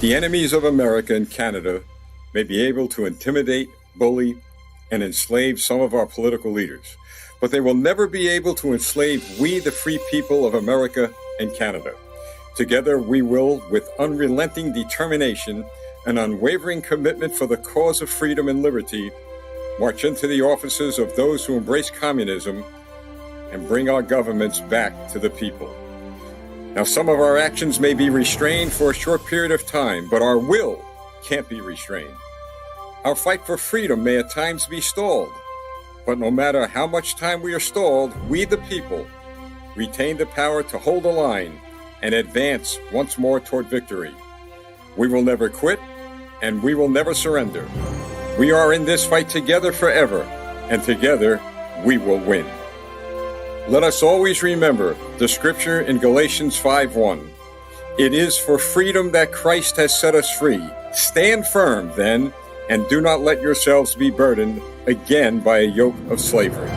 The enemies of America and Canada may be able to intimidate, bully, and enslave some of our political leaders, but they will never be able to enslave we, the free people of America and Canada. Together, we will, with unrelenting determination and unwavering commitment for the cause of freedom and liberty, march into the offices of those who embrace communism and bring our governments back to the people. Now, some of our actions may be restrained for a short period of time, but our will can't be restrained. Our fight for freedom may at times be stalled, but no matter how much time we are stalled, we the people retain the power to hold the line and advance once more toward victory. We will never quit, and we will never surrender. We are in this fight together forever, and together we will win. Let us always remember the scripture in Galatians 5:1. It is for freedom that Christ has set us free. Stand firm, then, and do not let yourselves be burdened again by a yoke of slavery.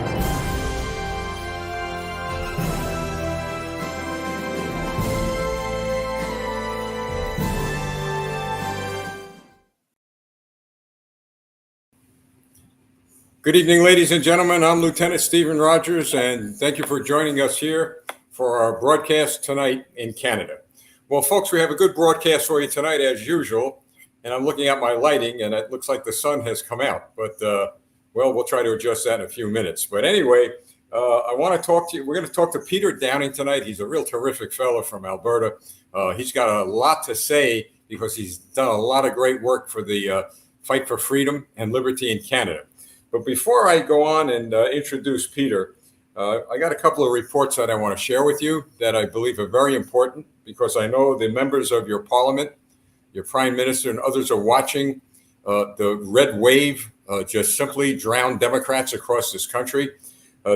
Good evening, ladies and gentlemen. I'm Lieutenant Stephen Rogers, and thank you for joining us here for our broadcast tonight in Canada. Well, folks, we have a good broadcast for you tonight, as usual, and I'm looking at my lighting, and it looks like the sun has come out, but, we'll try to adjust that in a few minutes. But anyway, I want to talk to you. We're going to talk to Peter Downing tonight. He's a real terrific fellow from Alberta. He's got a lot to say because he's done a lot of great work for the fight for freedom and liberty in Canada. But before I go on and introduce Peter, I got a couple of reports that I want to share with you that I believe are very important because I know the members of your parliament, your prime minister, and others are watching the red wave just simply drown Democrats across this country.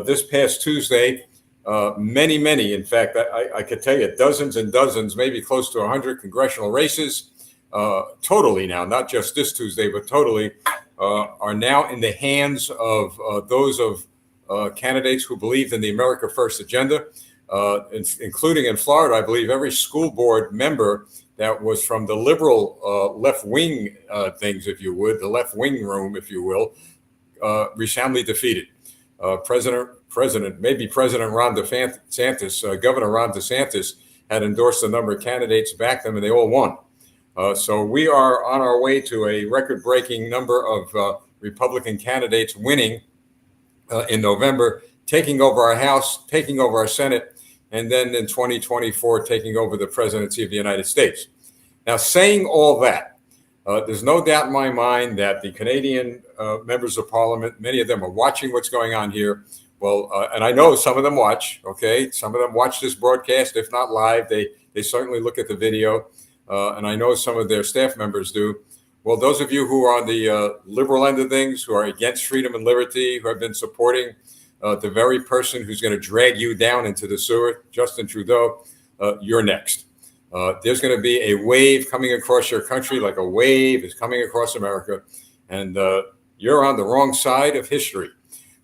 This past Tuesday, many, in fact, I could tell you dozens and dozens, maybe close to 100 congressional races, totally now, not just this Tuesday, but totally, are now in the hands of those of candidates who believed in the America First agenda, including in Florida. I believe every school board member that was from the liberal left-wing things, if you would, the left-wing room, if you will, resoundingly defeated. President Ron DeSantis, Governor Ron DeSantis had endorsed a number of candidates, backed them, and they all won. So we are on our way to a record-breaking number of Republican candidates winning in November, taking over our House, taking over our Senate, and then in 2024, taking over the presidency of the United States. Now, saying all that, there's no doubt in my mind that the Canadian members of Parliament, many of them are watching what's going on here. Well, and I know some of them watch, okay? Some of them watch this broadcast, if not live, they certainly look at the video. And I know some of their staff members do. Well, those of you who are on the liberal end of things, who are against freedom and liberty, who have been supporting the very person who's going to drag you down into the sewer, Justin Trudeau, you're next. There's going to be a wave coming across your country, like a wave is coming across America, and you're on the wrong side of history.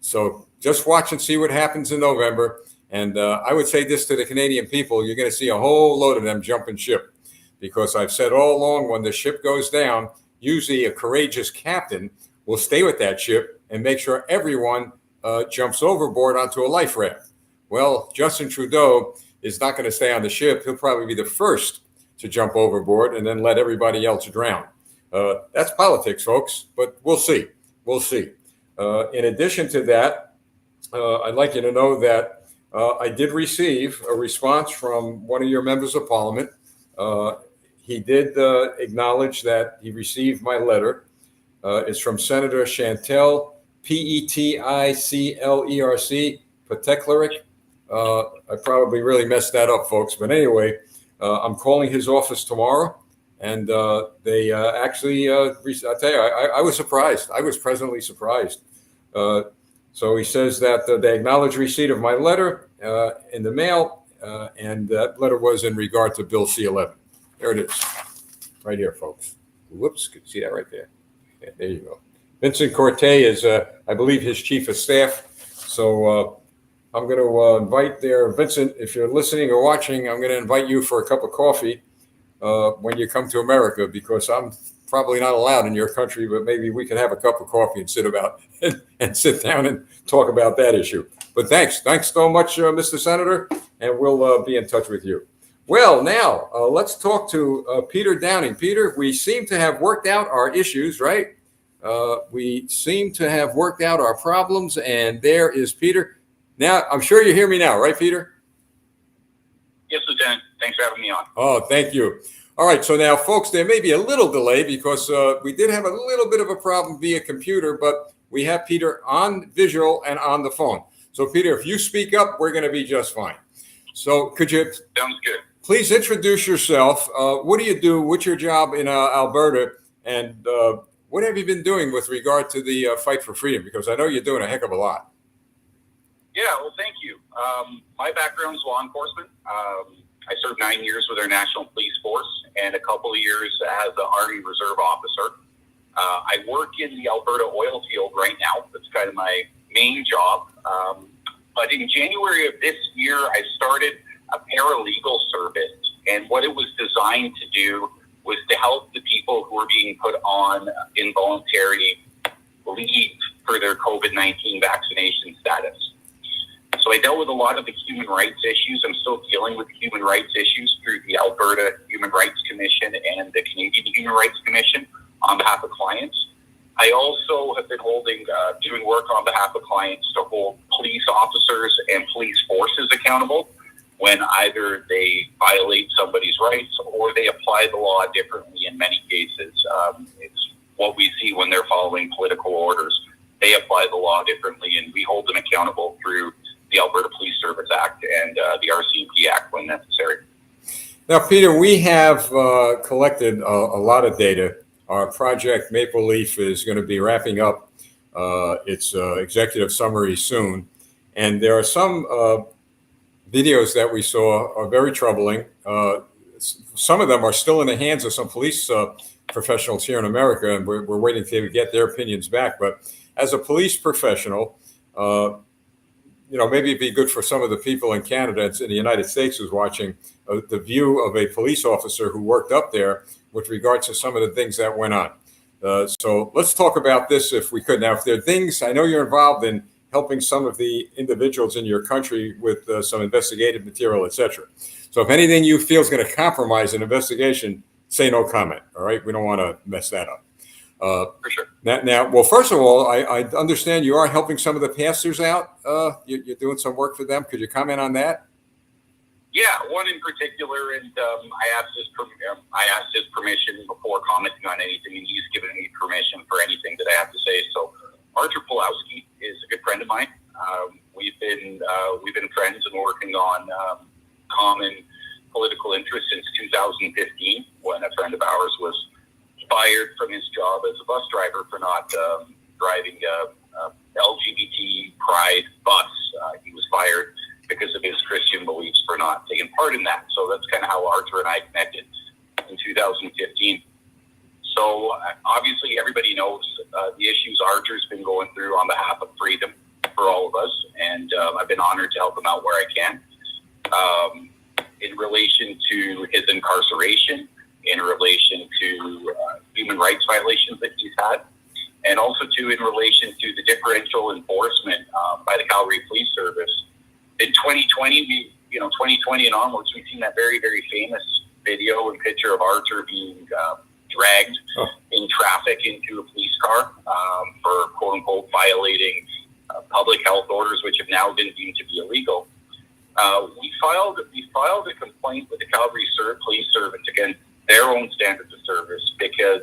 So just watch and see what happens in November. And I would say this to the Canadian people, you're going to see a whole load of them jumping ship. Because I've said all along, when the ship goes down, usually a courageous captain will stay with that ship and make sure everyone jumps overboard onto a life raft. Well, Justin Trudeau is not going to stay on the ship. He'll probably be the first to jump overboard and then let everybody else drown. That's politics, folks, but we'll see. We'll see. In addition to that, I'd like you to know that I did receive a response from one of your members of Parliament. He did acknowledge that he received my letter. It's from Senator Chantal, Peticlerc, Peticlerc. I probably really messed that up, folks. But anyway, I'm calling his office tomorrow. And they actually, I tell you, I was surprised. I was pleasantly surprised. So he says that they acknowledge receipt of my letter in the mail. And that letter was in regard to Bill C-11. There it is, right here, folks. Whoops, could see that right there. Yeah, there you go. Vincent Corte is, I believe, his chief of staff. So I'm going to invite there, Vincent, if you're listening or watching, I'm going to invite you for a cup of coffee when you come to America, because I'm probably not allowed in your country, but maybe we can have a cup of coffee and sit down and talk about that issue. But thanks so much, Mr. Senator, and we'll be in touch with you. Well, now let's talk to Peter Downing. Peter, we seem to have worked out our issues, right? We seem to have worked out our problems, and there is Peter. Now, I'm sure you hear me now, right, Peter? Yes, Lieutenant. Thanks for having me on. Oh, thank you. All right. So now, folks, there may be a little delay because we did have a little bit of a problem via computer, but we have Peter on visual and on the phone. So, Peter, if you speak up, we're going to be just fine. So could you Sounds good. Please introduce yourself? What do you do? What's your job in Alberta? And what have you been doing with regard to the fight for freedom? Because I know you're doing a heck of a lot. Yeah, well, thank you. My background is law enforcement. I served 9 years with our National Police Force and a couple of years as an Army Reserve officer. I work in the Alberta oil field right now. That's kind of my main job. But in January of this year, I started a paralegal service. And what it was designed to do was to help the people who were being put on involuntary leave for their COVID-19 vaccination status. So I dealt with a lot of the human rights issues. I'm still dealing with human rights issues through the Alberta Human Rights Commission and the Canadian Human Rights Commission on behalf of clients. I also have been doing work on behalf of clients to hold police officers and police forces accountable when either they violate somebody's rights or they apply the law differently in many cases. It's what we see when they're following political orders. They apply the law differently, and we hold them accountable through the Alberta Police Service Act and the RCMP Act when necessary. Now, Peter, we have collected a lot of data. Our project Maple Leaf is going to be wrapping up its executive summary soon. And there are some videos that we saw are very troubling. Some of them are still in the hands of some police professionals here in America, and we're waiting to get their opinions back. But as a police professional, maybe it'd be good for some of the people in Canada and in the United States who's watching the view of a police officer who worked up there with regards to some of the things that went on. So let's talk about this if we could. Now, if there are things, I know you're involved in helping some of the individuals in your country with some investigative material, et cetera. So if anything you feel is going to compromise an investigation, say no comment, all right? We don't want to mess that up. For sure. Now, well, first of all, I understand you are helping some of the pastors out. You're doing some work for them. Could you comment on that? Yeah, one in particular, and I asked his permission before commenting on anything, and he's given me permission for anything that I have to say. So, Arthur Pulowski is a good friend of mine. We've been friends and working on common political interests since 2015, when a friend of ours was fired from his job as a bus driver for not driving a LGBT pride bus. He was fired because of his Christian beliefs for not taking part in that. So that's kind of how Arthur and I connected in 2015. So obviously everybody knows the issues Arthur's been going through on behalf of freedom for all of us, and I've been honored to help him out where I can. In relation to his incarceration, in relation to human rights violations that he's had, and also in relation to the differential enforcement by the Calgary Police Service. In 2020, 2020 and onwards, we've seen that very, very famous video and picture of Arthur being dragged in traffic into a police car for quote unquote violating public health orders, which have now been deemed to be illegal. We filed a complaint with the Calgary Police Service against their own standards of service, because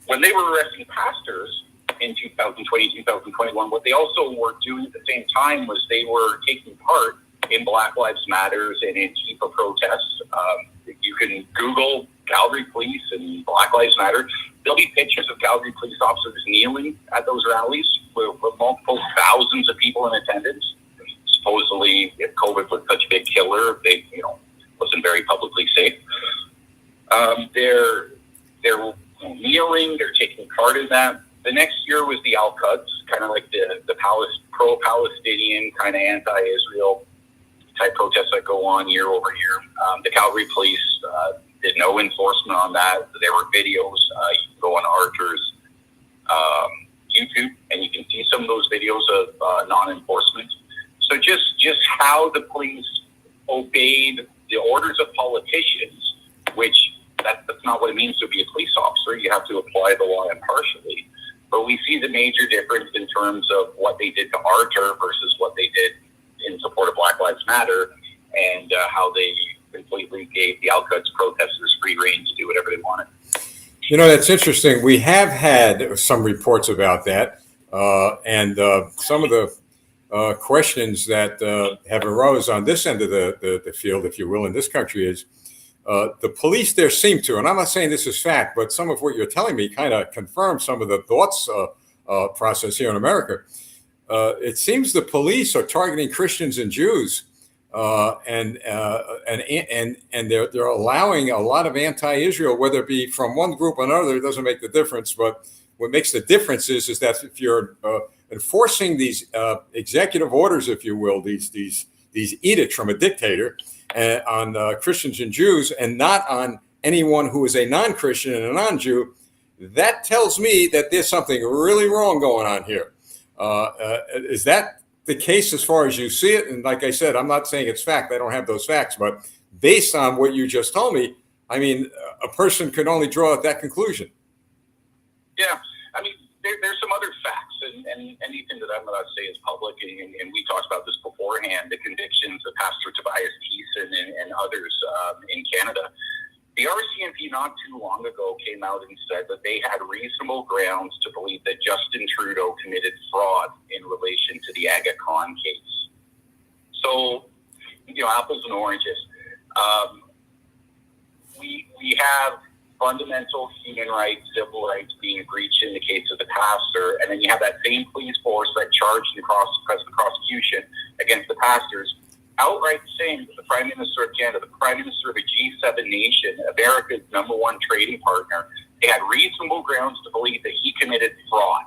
when they were arresting pastors in 2020, 2021, what they also were doing at the same time was they were taking part in Black Lives Matters and Antifa protests. You can Google Calgary Police and Black Lives Matter. There'll be pictures of Calgary police officers kneeling at those rallies with multiple thousands of people in attendance. Supposedly, if COVID was such a big killer, they wasn't very publicly safe. They're kneeling, they're taking part in that. The next year was the Al-Quds, kind of like the pro-Palestinian, kind of anti-Israel type protests that go on year over year. The Calgary Police did no enforcement on that. There were videos. You can go on Archer's YouTube, and you can see some of those videos of non-enforcement. So just how the police obeyed the orders of politicians, which that's not what it means to be a police officer. You have to apply the law impartially. But we see the major difference in terms of what they did to Archer versus what they did in support of Black Lives Matter, and how they completely gave the Alcuds protesters free rein to do whatever they wanted. You know, that's interesting. We have had some reports about that, and some of the questions that have arose on this end of the field, if you will, in this country is the police there seem to, and I'm not saying this is fact, but some of what you're telling me kind of confirms some of the thoughts process here in America. It seems the police are targeting Christians and Jews, and they're allowing a lot of anti-Israel, whether it be from one group or another. It doesn't make the difference. But what makes the difference is that if you're enforcing these executive orders, if you will, these edicts from a dictator on Christians and Jews, and not on anyone who is a non-Christian and a non-Jew, that tells me that there's something really wrong going on here. Is that the case as far as you see it? And like I said, I'm not saying it's fact. I don't have those facts, but based on what you just told me, I mean, a person could only draw that conclusion. Yeah, I mean, there's some other facts, and anything that I'm going to say is public, and we talked about this beforehand, the convictions of Pastor Tobias Thiessen and others in Canada. The RCMP not too long ago came out and said that they had reasonable grounds to believe that Justin Trudeau committed fraud in relation to the Aga Khan case. So, apples and oranges. We have fundamental human rights, civil rights being breached in the case of the pastor, and then you have that same police force that charged the prosecution against the pastors, outright saying that the Prime Minister of Canada, the Prime Minister of a G7 nation, America's number one trading partner, they had reasonable grounds to believe that he committed fraud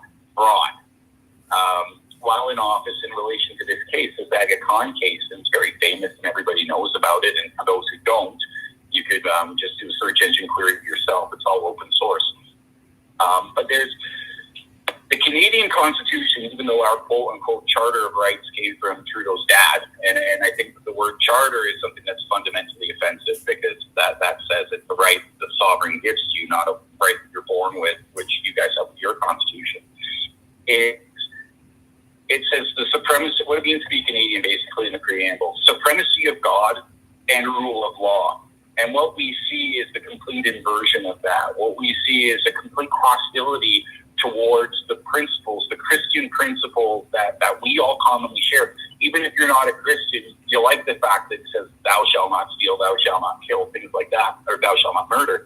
while in office in relation to this case, this Aga Khan case. And it's very famous and everybody knows about it. And for those who don't, you could just do a search engine query yourself. It's all open source. But there's the Canadian Constitution, even though our quote-unquote Charter of Rights came from Trudeau's dad, and I think the word charter is something that's fundamentally offensive, because that says it's the right the sovereign gives to you, not a right that you're born with, which you guys have with your Constitution. It says the supremacy, what it means to be Canadian, basically in the preamble, supremacy of God and rule of law. And what we see is the complete inversion of that. What we see is a complete hostility towards the principles, the Christian principles that we all commonly share. Even if you're not a Christian, you like the fact that it says, thou shalt not steal, thou shalt not kill, things like that, or thou shalt not murder.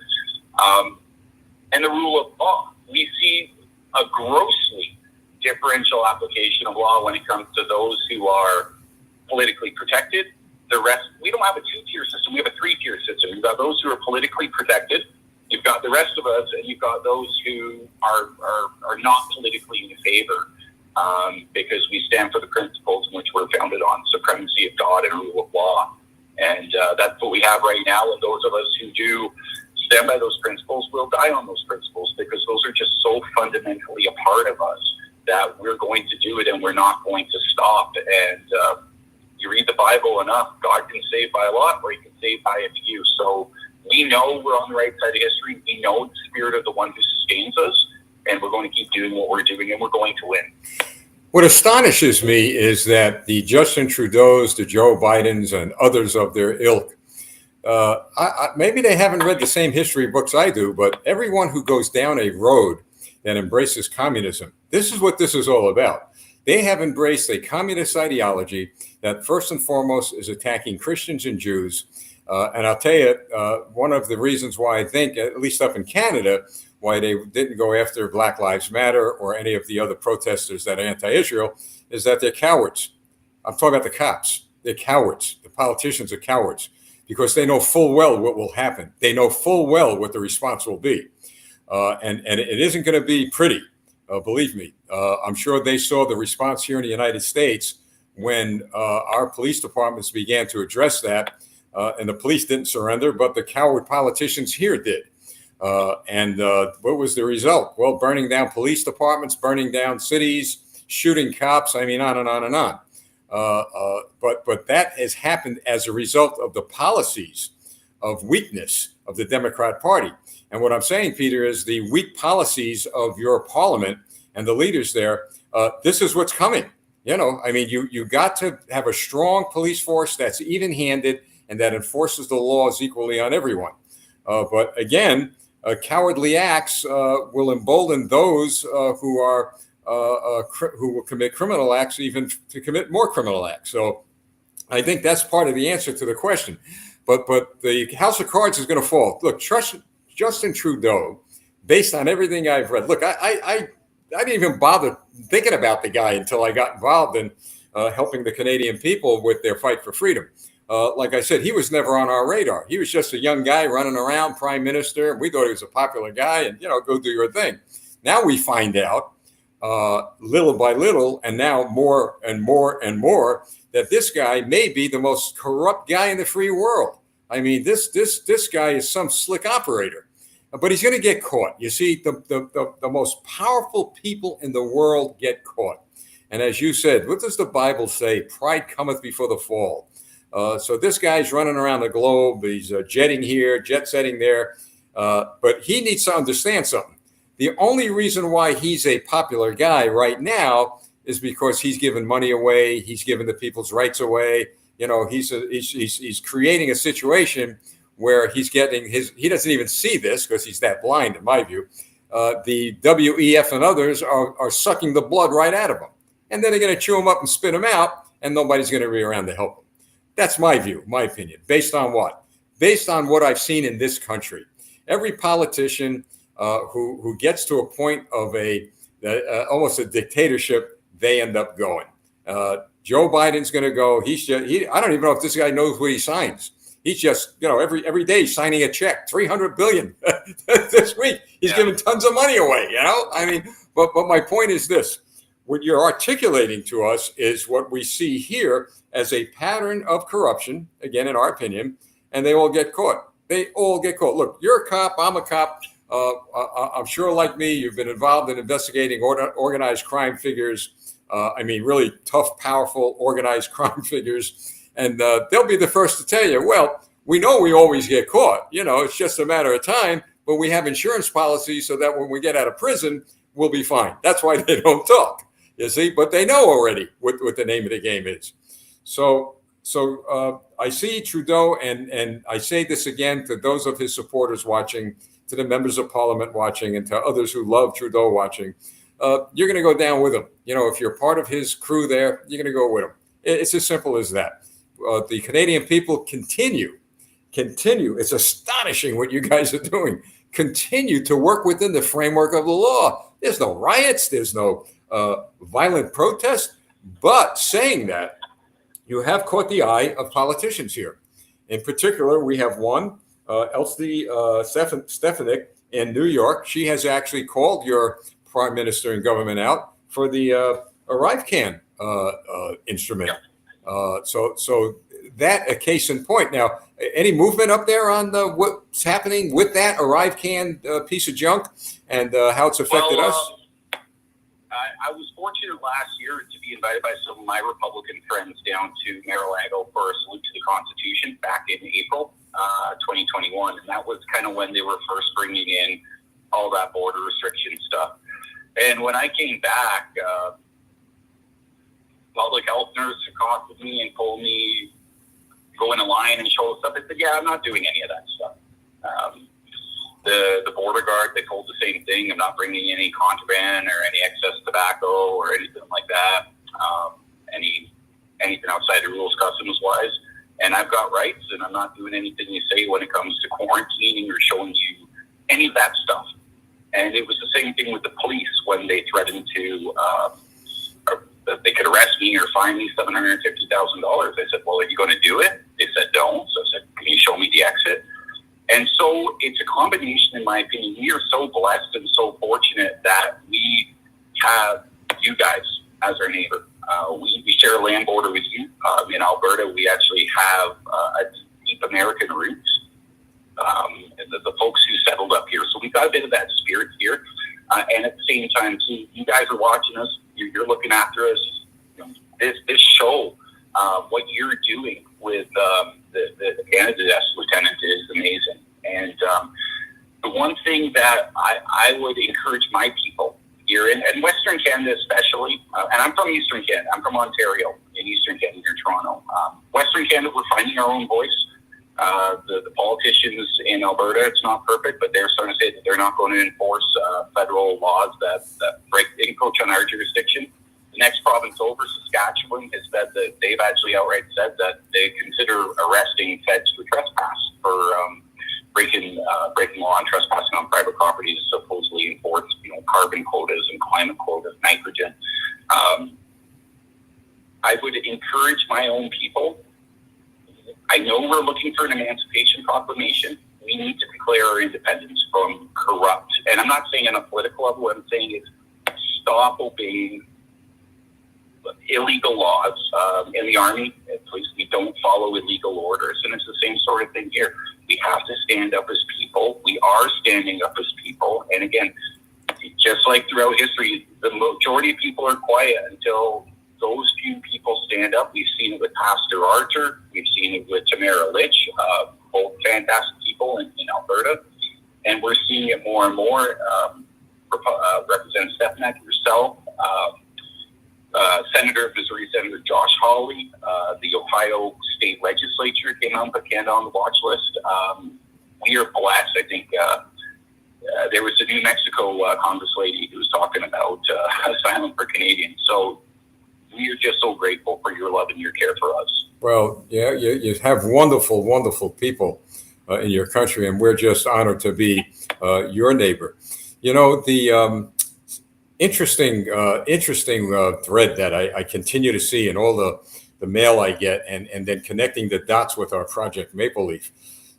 And the rule of law. We see a grossly differential application of law when it comes to those who are politically protected. The rest, we don't have a two-tier system, we have a three-tier system. You've got those who are politically protected, you've got the rest of us, and you've got those who are not politically in favor, because we stand for the principles in which we're founded on, supremacy of God and rule of law. And that's what we have right now, and those of us who do stand by those principles will die on those principles, because those are just so fundamentally a part of us that we're going to do it and we're not going to stop. And you read the Bible enough, God can save by a lot, or he can save by a few. So we know we're on the right side of history. We know the Spirit of the one who sustains us, and we're going to keep doing what we're doing, and we're going to win. What astonishes me is that the Justin Trudeaus, the Joe Bidens, and others of their ilk, maybe they haven't read the same history books I do, but everyone who goes down a road that embraces communism, this is what this is all about. They have embraced a communist ideology that first and foremost is attacking Christians and Jews. And I'll tell you, one of the reasons why I think, at least up in Canada, why they didn't go after Black Lives Matter or any of the other protesters that are anti-Israel, is that they're cowards. I'm talking about the cops. They're cowards. The politicians are cowards, because they know full well what will happen. They know full well what the response will be. And it isn't going to be pretty, believe me. I'm sure they saw the response here in the United States when our police departments began to address that. and the police didn't surrender, but the coward politicians here did. And what was the result? Well, burning down police departments, burning down cities, shooting cops. I mean, on and on and on. But that has happened as a result of the policies of weakness of the Democrat Party. And what I'm saying, Peter, is the weak policies of your parliament and the leaders there. This is what's coming. I mean, you got to have a strong police force that's even-handed and that enforces the laws equally on everyone. But again, cowardly acts will embolden those who will commit criminal acts, even to commit more criminal acts. So I think that's part of the answer to the question. But the house of cards is going to fall. Look, trust Justin Trudeau, based on everything I've read. Look, I didn't even bother thinking about the guy until I got involved in helping the Canadian people with their fight for freedom. Like I said, he was never on our radar. He was just a young guy running around, prime minister. And we thought he was a popular guy and, go do your thing. Now we find out little by little, and now more and more and more, that this guy may be the most corrupt guy in the free world. I mean, this guy is some slick operator, but he's going to get caught. You see, the most powerful people in the world get caught. And as you said, what does the Bible say? Pride cometh before the fall. So this guy's running around the globe. He's jetting here, jet setting there. But he needs to understand something. The only reason why he's a popular guy right now is because he's giving money away. He's giving the people's rights away. He's creating a situation where he's getting he doesn't even see this because he's that blind, in my view. The WEF and others are sucking the blood right out of him. And then they're going to chew him up and spit him out, and nobody's going to be around to help him. That's my view, my opinion. Based on what? Based on what I've seen in this country. Every politician who gets to a point of almost a dictatorship, they end up going. Joe Biden's going to go. I don't even know if this guy knows what he signs. He's just, every day signing a check, $300 billion this week. He's giving tons of money away, I mean, but my point is this. What you're articulating to us is what we see here as a pattern of corruption, again, in our opinion, and they all get caught. They all get caught. Look, you're a cop. I'm a cop. I'm sure, like me, you've been involved in investigating organized crime figures. Really tough, powerful, organized crime figures. And they'll be the first to tell you, well, we know we always get caught. It's just a matter of time. But we have insurance policies so that when we get out of prison, we'll be fine. That's why they don't talk, you see. But they know already what the name of the game is. So I see Trudeau, and I say this again to those of his supporters watching, to the members of parliament watching, and to others who love Trudeau watching. You're going to go down with him. If you're part of his crew there, you're going to go with him. It's as simple as that. The Canadian people continue. It's astonishing what you guys are doing. Continue to work within the framework of the law. There's no riots. There's no violent protest. But saying that, you have caught the eye of politicians here. In particular, we have one, Elsie Stefanik in New York. She has actually called your prime minister and government out for the ArriveCan instrument. So that a case in point. Now, any movement up there on what's happening with that ArriveCan piece of junk and how it's affected us? I was fortunate last year to be invited by some of my Republican friends down to Mar-a-Lago for a salute to the Constitution back in April 2021. And that was kind of when they were first bringing in all that border restriction stuff. And when I came back, public health nurse accosted me and told me, go in a line and show us stuff. I said, yeah, I'm not doing any of that stuff. The border guard, they told the same thing. I'm not bringing any contraband or any excess tobacco or anything like that. Anything outside the rules, customs-wise. And I've got rights, and I'm not doing anything you say when it comes to quarantining or showing you any of that stuff. And it was the same thing with the police when they threatened to that they could arrest me or fine me $750,000. I said, well, are you going to do it? They said, don't. So I said, can you show me the exit? And so it's a combination, in my opinion. We are so blessed and so fortunate that we have you guys as our neighbor. We share a land border with you. In Alberta, we actually have a deep got a bit of that spirit here. And at the same time, too, you guys are watching us. You're looking after us. You know, this show, what you're doing with the Canada Desk Lieutenant is amazing. And the one thing that I would encourage my people here, in Western Canada especially, and I'm from Eastern Canada. I'm from Ontario in Eastern Canada, near Toronto. Western Canada, we're finding our own voice. The politicians in Alberta, it's not perfect, but they're starting to say that they're not going to enforce federal laws that encroach on our jurisdiction. The next province over, Saskatchewan, has said that they've actually outright said that they consider arresting feds for trespass, for breaking law and trespassing on private property to supposedly enforce, carbon quotas and climate quotas, nitrogen. I would encourage my own people. I know we're looking for an Emancipation Proclamation. We need to declare our independence from corrupt, and I'm not saying on a political level, what I'm saying is stop obeying illegal laws. In the Army, at least we don't follow illegal orders, and it's the same sort of thing here. We have to stand up as people. We are standing up as people, and again, just like throughout history, the majority of people are quiet until those few people stand up. We've seen it with Pastor Arthur. We've seen it with Tamara Litch, both fantastic people in Alberta. And we're seeing it more and more. Representative Stefanik, yourself, Missouri Senator Josh Hawley, the Ohio State Legislature came out and put Canada on the watch list. We are blessed. I think there was a New Mexico Congress lady who was talking about asylum for Canadians. So we are just so grateful for your love and your care for us. Well, yeah, you have wonderful, wonderful people in your country, and we're just honored to be your neighbor. The interesting thread that I continue to see in all the mail I get, and then connecting the dots with our Project Maple Leaf.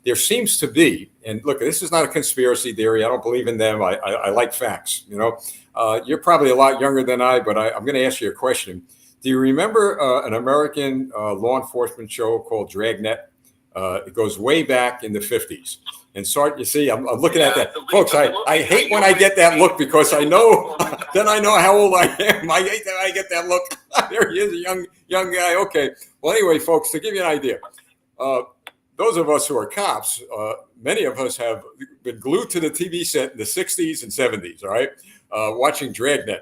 There seems to be, and look, this is not a conspiracy theory. I don't believe in them. I like facts. You're probably a lot younger than I, but I'm going to ask you a question. Do you remember an American law enforcement show called Dragnet? It goes way back in the 50s. And so you see, I'm looking at that. Folks, I hate when I get that look, because I know, then I know how old I am. I hate that I get that look. There he is, a young guy. Okay. Well, anyway, folks, to give you an idea, those of us who are cops, many of us have been glued to the TV set in the 60s and 70s, all right? Watching Dragnet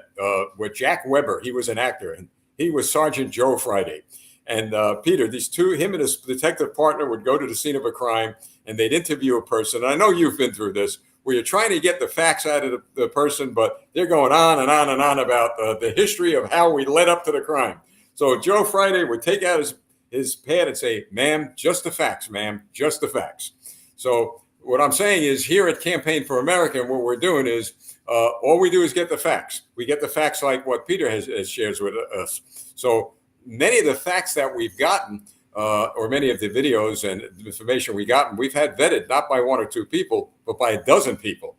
with Jack Weber. He was an actor, and he was Sergeant Joe Friday. And Peter, him and his detective partner would go to the scene of a crime, and they'd interview a person. And I know you've been through this, where you're trying to get the facts out of the person, but they're going on and on and on about the history of how we led up to the crime. So Joe Friday would take out his pad and say, "Ma'am, just the facts, ma'am, just the facts." So what I'm saying is, here at Campaign for America, what we're doing is, all we do is get the facts. We get the facts like what Peter has shares with us. So many of the facts that we've gotten, or many of the videos and information we've gotten, we've had vetted not by one or two people, but by a dozen people.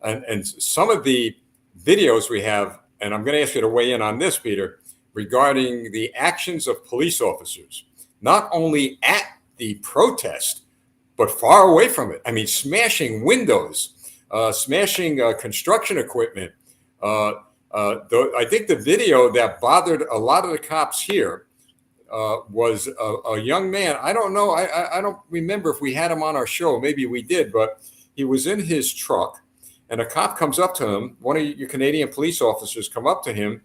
And some of the videos we have, and I'm going to ask you to weigh in on this, Peter, regarding the actions of police officers, not only at the protest, but far away from it. I mean, smashing windows, smashing construction equipment. I think the video that bothered a lot of the cops here was a young man. I don't know. I don't remember if we had him on our show. Maybe we did, but he was in his truck, and a cop comes up to him. One of your Canadian police officers come up to him,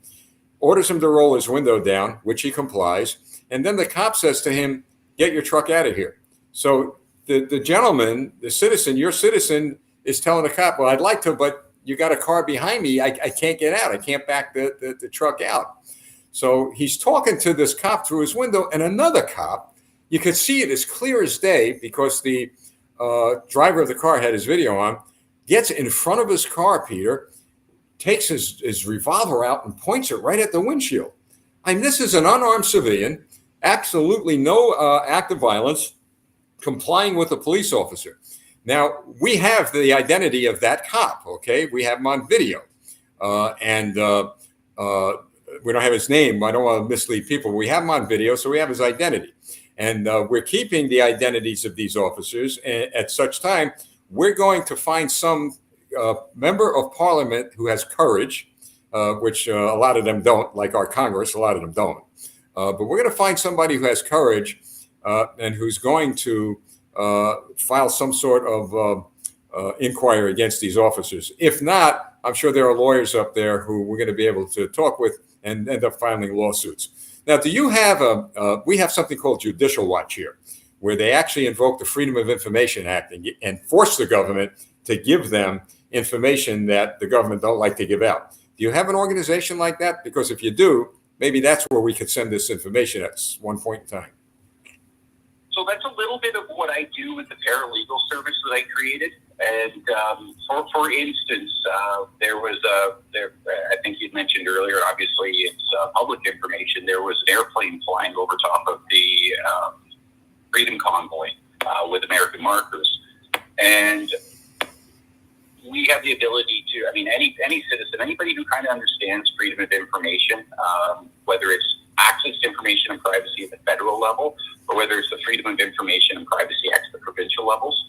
orders him to roll his window down, which he complies. And then the cop says to him, "Get your truck out of here." So the gentleman, the citizen, your citizen, is telling the cop, "Well, I'd like to, but you got a car behind me. I can't get out. I can't back the truck out." So he's talking to this cop through his window, and another cop, you could see it as clear as day because the driver of the car had his video on, gets in front of his car, Peter, takes his revolver out and points it right at the windshield. I mean, this is an unarmed civilian, absolutely no act of violence, complying with a police officer. Now, we have the identity of that cop, okay? We have him on video. And we don't have his name. I don't want to mislead people. We have him on video, so we have his identity. And we're keeping the identities of these officers. And at such time, we're going to find some member of parliament who has courage, which a lot of them don't, like our Congress, a lot of them don't. But we're going to find somebody who has courage and who's going to file some sort of inquiry against these officers. If not, I'm sure there are lawyers up there who we're going to be able to talk with and end up filing lawsuits. Now, do you have we have something called Judicial Watch here, where they actually invoke the Freedom of Information Act and force the government to give them information that the government don't like to give out. Do you have an organization like that? Because if you do, maybe that's where we could send this information at one point in time. So that's a little bit of what I do with the paralegal service that I created. And for instance, there was I think you'd mentioned earlier, obviously it's public information. There was an airplane flying over top of the Freedom Convoy with American markers. And we have the ability to, I mean, any citizen, anybody who kind of understands freedom of information, whether it's access to information and privacy at the federal level, or whether it's the freedom of information and privacy at the provincial levels,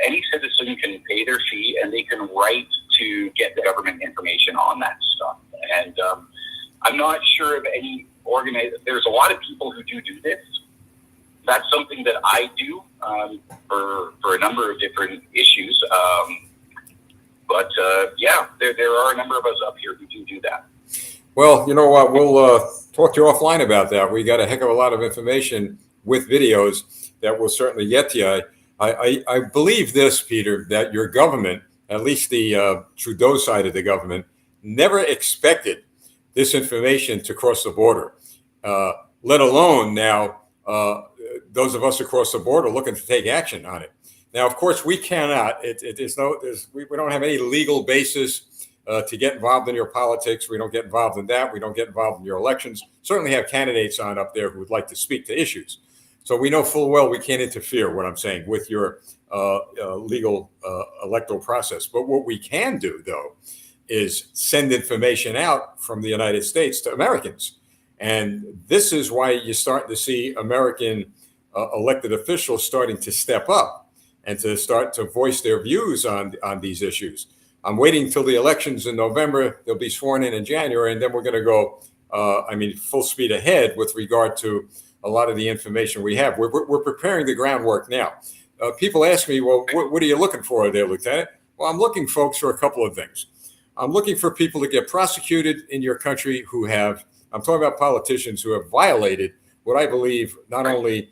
any citizen can pay their fee and they can write to get the government information on that stuff. And I'm not sure of any there's a lot of people who do this. That's something that I do for a number of different issues. But there are a number of us up here who do that. Well, you know what? We'll talk to you offline about that. We got a heck of a lot of information with videos that will certainly get to you. I believe this, Peter, that your government, at least the Trudeau side of the government, never expected this information to cross the border, let alone now those of us across the border looking to take action on it. Now, of course, we cannot. We don't have any legal basis to get involved in your politics. We don't get involved in that. We don't get involved in your elections. Certainly have candidates on up there who would like to speak to issues. So we know full well we can't interfere, what I'm saying, with your legal electoral process. But what we can do, though, is send information out from the United States to Americans. And this is why you're starting to see American elected officials starting to step up and to start to voice their views on these issues. I'm waiting till the elections in November. They'll be sworn in January, and then we're going to go, full speed ahead with regard to a lot of the information we have. We're preparing the groundwork now. People ask me, well, what are you looking for there, Lieutenant? Well, I'm looking, folks, for a couple of things. I'm looking for people to get prosecuted in your country I'm talking about politicians who have violated what I believe not only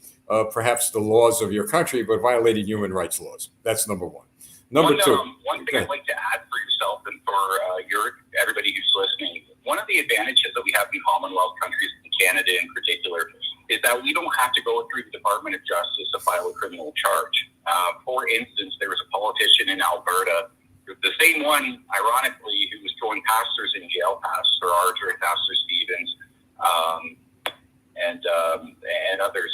perhaps the laws of your country, but violated human rights laws. That's number one. Number two. One thing I'd like to add for yourself and for everybody who's listening, one of the advantages that we have in Commonwealth countries, in Canada in particular, is that we don't have to go through the Department of Justice to file a criminal charge. For instance, there was a politician in Alberta, the same one, ironically, who was throwing pastors in jail, Pastor Archer, Pastor Stevens, and others,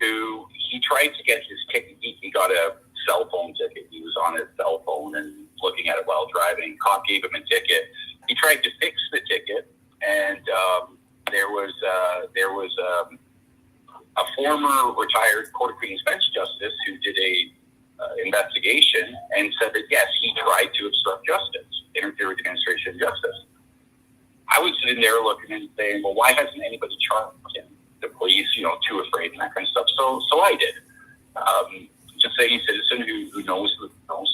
who he tried to get his ticket. He got a cell phone ticket. He was on his cell phone and looking at it while driving. Cop gave him a ticket. He tried to fix the ticket, and there was a former retired Court of Queen's Bench justice who did a investigation and said that yes, he tried to obstruct justice, interfere with the administration of justice. I was sitting there looking and saying, well, why hasn't anybody charged him? The police, too afraid and that kind of stuff. So I did. Just any citizen who knows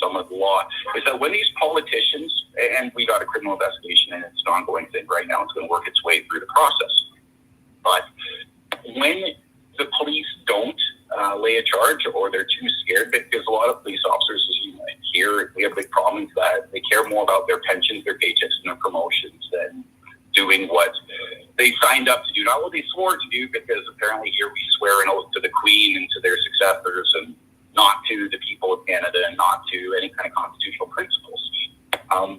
some of the law is that when these politicians, and we got a criminal investigation and it's an ongoing thing right now, it's going to work its way through the process. But when the police don't lay a charge, or they're too scared, because a lot of police officers, as you might hear, we have big problems that they care more about their pensions, their paychecks, and their promotions than doing what they signed up to do, not what they swore to do, because apparently here we swear an oath to the Queen and to their successors, and not to the people of Canada, and not to any kind of constitutional principles.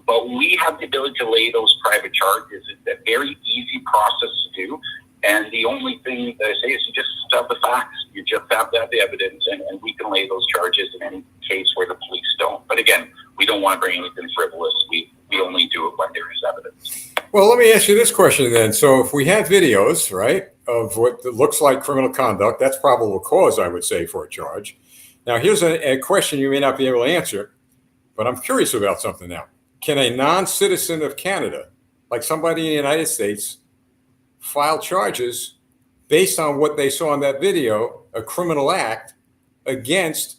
But we have the ability to lay those private charges. It's a very easy process to do. And the only thing that I say is you just have the facts. You just have to have the evidence, and we can lay those charges in any case where the police don't. But again, we don't want to bring anything frivolous. We only do it when there is evidence. Well, let me ask you this question then. So if we have videos, right, of what looks like criminal conduct, that's probable cause, I would say, for a charge. Now, here's a question you may not be able to answer. But I'm curious about something now. Can a non-citizen of Canada, like somebody in the United States, file charges based on what they saw in that video, a criminal act against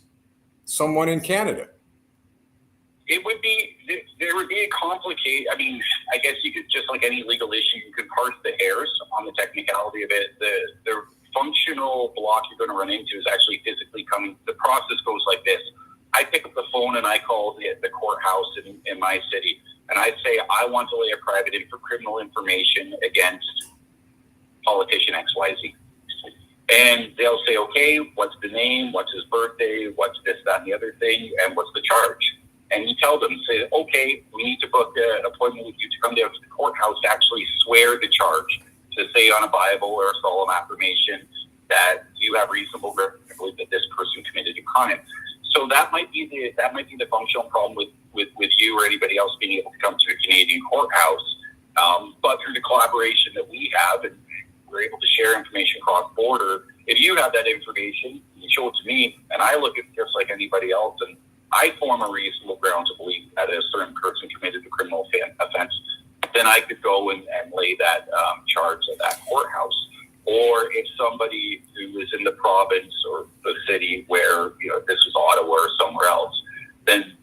someone in Canada? There would be a complicated, I mean, I guess you could, just like any legal issue, you could parse the hairs on the technicality of it. The functional block you're going to run into is actually physically coming. The process goes like this. I pick up the phone and I call the courthouse in my city, and I say, I want to lay a private criminal information against politician XYZ. And they'll say, okay, what's the name, what's his birthday, what's this, that, and the other thing, and what's the charge? And you tell them, say, okay, we need to book an appointment with you to come down to the courthouse to actually swear the charge, to say on a Bible or a solemn affirmation that you have reasonable grounds to believe that this person committed a crime. So that might be the functional problem with you or anybody else being able to come to a Canadian courthouse. But through the collaboration that we have, and we're able to share information cross border, if you have that information, you show it to me, and I look at it just like anybody else, and I form a reasonable ground to believe that a certain person committed a criminal offense, then I could go and lay that charge at that courthouse. Or if somebody who is in the province or the city where, this is Ottawa or somewhere else, then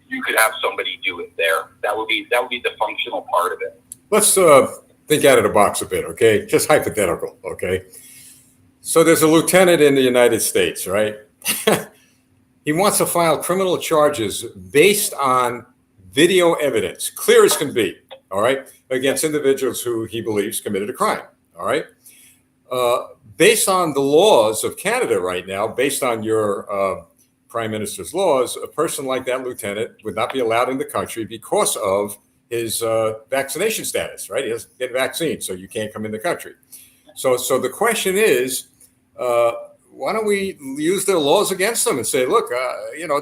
you could have somebody do it there. That would be the functional part of it. Let's think out of the box a bit, okay? Just hypothetical, okay? So there's a lieutenant in the United States, right? He wants to file criminal charges based on video evidence, clear as can be, all right, against individuals who he believes committed a crime, all right? Based on the laws of Canada right now, based on your Prime Minister's laws, a person like that lieutenant would not be allowed in the country because of his vaccination status, right? He doesn't get vaccine, so you can't come in the country. So the question is, why don't we use their laws against them and say, look,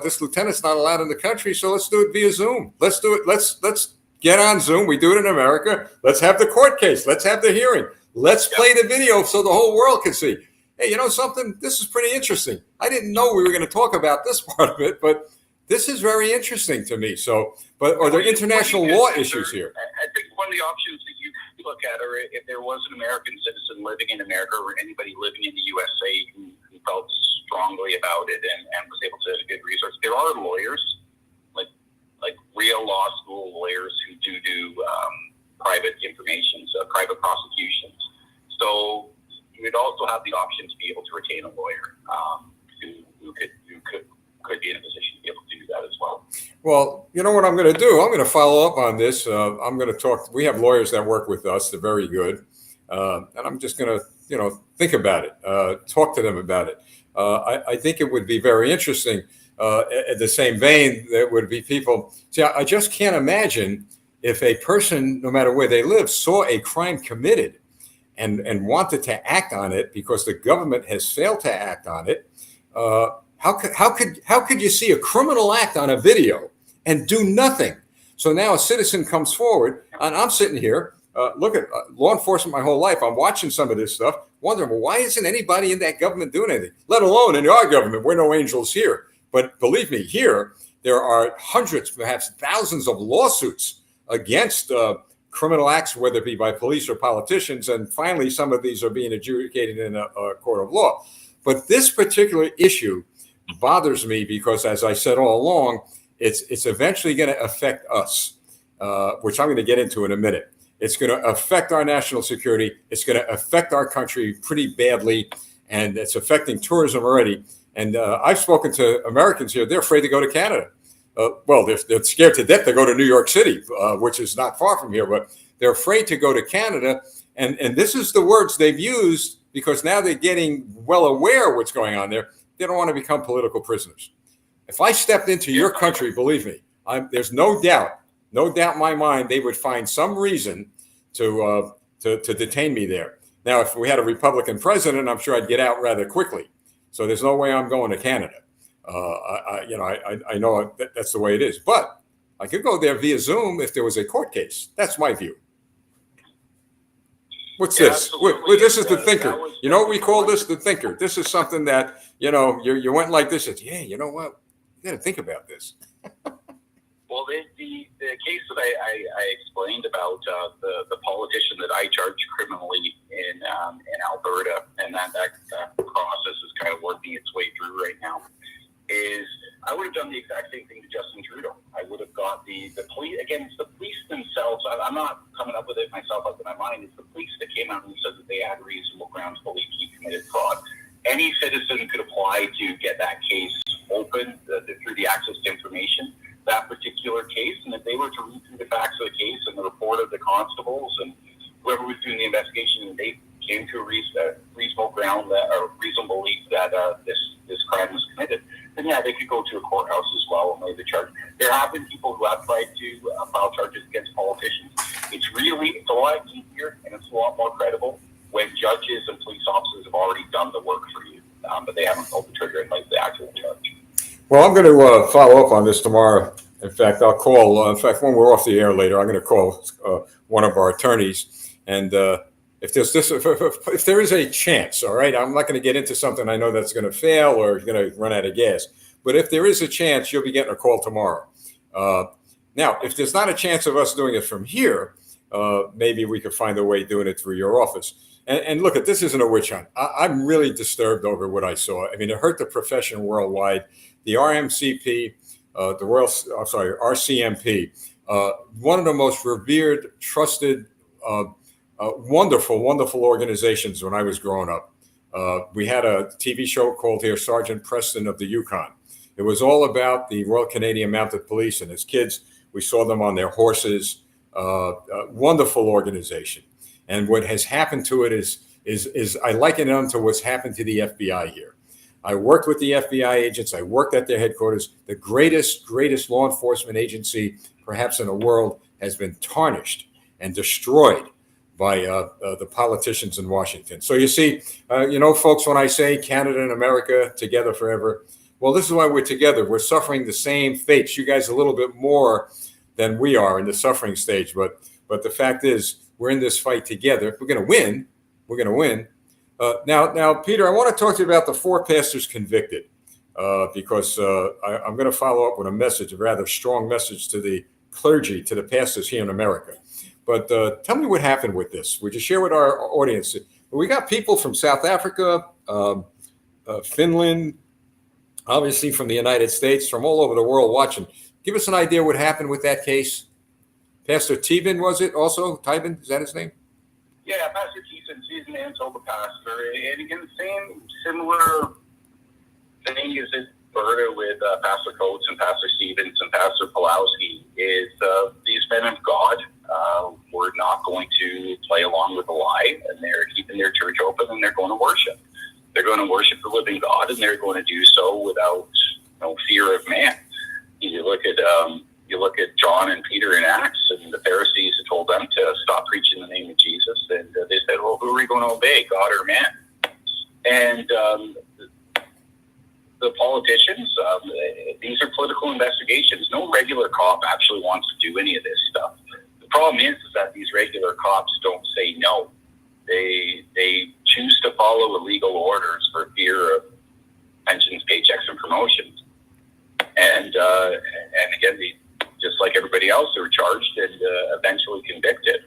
this lieutenant's not allowed in the country, so let's do it via Zoom. Let's do it. Let's get on Zoom. We do it in America. Let's have the court case. Let's have the hearing. Let's play the video so the whole world can see. Hey, you know something? This is pretty interesting. I didn't know we were going to talk about this part of it, but this is very interesting to me. So, but are there international law issues here? I think one of the options that you could look at are if there was an American citizen living in America or anybody living in the USA who felt strongly about it and was able to get resources. There are lawyers, like real law school lawyers who do private information, so private prosecutions. So you would also have the option to be able to retain a lawyer who could be in a position to be able to do that as well. Well, you know what I'm going to do? I'm going to follow up on this. I'm going to talk. We have lawyers that work with us. They're very good. And I'm just going to, think about it, talk to them about it. I think it would be very interesting. At the same vein, there would be people. See, I just can't imagine if a person, no matter where they live, saw a crime committed and wanted to act on it because the government has failed to act on it. How could you see a criminal act on a video and do nothing? So now a citizen comes forward, and I'm sitting here, look at law enforcement my whole life. I'm watching some of this stuff, wondering, well, why isn't anybody in that government doing anything? Let alone in our government, we're no angels here. But believe me, here there are hundreds, perhaps thousands of lawsuits against criminal acts, whether it be by police or politicians. And finally, some of these are being adjudicated in a court of law. But this particular issue bothers me because, as I said all along, it's eventually going to affect us, which I'm going to get into in a minute. It's going to affect our national security. It's going to affect our country pretty badly, and it's affecting tourism already. And I've spoken to Americans here. They're afraid to go to Canada. They're scared to death to go to New York City, which is not far from here, but they're afraid to go to Canada. And this is the words they've used because now they're getting well aware of what's going on there. They don't want to become political prisoners. If I stepped into your country, believe me, there's no doubt in my mind, they would find some reason to detain me there. Now, if we had a Republican president, I'm sure I'd get out rather quickly. So there's no way I'm going to Canada. I know that's the way it is, but I could go there via Zoom if there was a court case. That's my view. What's this? This is the thinker. You know what we call this? The thinker. This is something that, you went like this. It's, yeah, you know what? You got to think about this. Well, the case that I explained about the politician that I charged criminally in Alberta, and that process is kind of working its way through right now, is I would have done the exact same thing to Justin Trudeau. I would have got the police, again, it's the police themselves. I'm not coming up with it myself up in my mind. It's the police that came out and said that they had reasonable grounds to believe he committed fraud. Any citizen could apply to get that case open through the access to information, that particular case. And if they were to read through the facts of the case and the report of the constables and whoever was doing the investigation, and they came to a reasonable ground or reasonable belief that this crime was committed, then yeah, they could go to a courthouse as well and lay the charge. There have been people who have tried to file charges against politicians. It's a lot easier and it's a lot more credible when judges and police officers have already done the work for you, but they haven't pulled the trigger and laid the actual charge. Well, I'm going to follow up on this tomorrow. In fact, I'll call. In fact, when we're off the air later, I'm going to call one of our attorneys, and if there is a chance, all right, I'm not going to get into something I know that's going to fail or going to run out of gas. But if there is a chance, you'll be getting a call tomorrow. Now, if there's not a chance of us doing it from here, maybe we could find a way doing it through your office. And look, this isn't a witch hunt. I'm really disturbed over what I saw. I mean, it hurt the profession worldwide. The RMCP, RCMP, one of the most revered, trusted, wonderful organizations when I was growing up. We had a TV show called here, Sergeant Preston of the Yukon. It was all about the Royal Canadian Mounted Police, and as kids, we saw them on their horses. Wonderful organization. And what has happened to it is I liken it to what's happened to the FBI here. I worked with the FBI agents. I worked at their headquarters. The greatest law enforcement agency, perhaps in the world, has been tarnished and destroyed by the politicians in Washington. So you see, folks, when I say Canada and America together forever, well, this is why we're together. We're suffering the same fates. You guys a little bit more than we are in the suffering stage. But the fact is, we're in this fight together. We're going to win. We're going to win. Now, Peter, I want to talk to you about the 4 pastors convicted because I'm going to follow up with a rather strong message to the clergy, to the pastors here in America. But tell me what happened with this. Would you share with our audience? We got people from South Africa, Finland, obviously from the United States, from all over the world watching. Give us an idea what happened with that case. Pastor Teben, was it also? Teben, is that his name? Yeah, Pastor Teben, he's an Manitoba pastor. And again, the same similar thing as in Alberta with Pastor Coates and Pastor Stevens and Pastor Pulowski is these men of God were not going to play along with the lie, and they're keeping their church open, and they're going to worship. They're going to worship the living God, and they're going to do so without no fear of man. You look at John and Peter in Acts, and the Pharisees had told them to stop preaching the name of Jesus, and they said, "Well, who are we going to obey, God or man?" And the politicians, these are political investigations. No regular cop actually wants to do any of this stuff. The problem is that these regular cops don't say no. They choose to follow illegal orders for fear of pensions, paychecks, and promotions. And again, just like everybody else, they were charged and eventually convicted.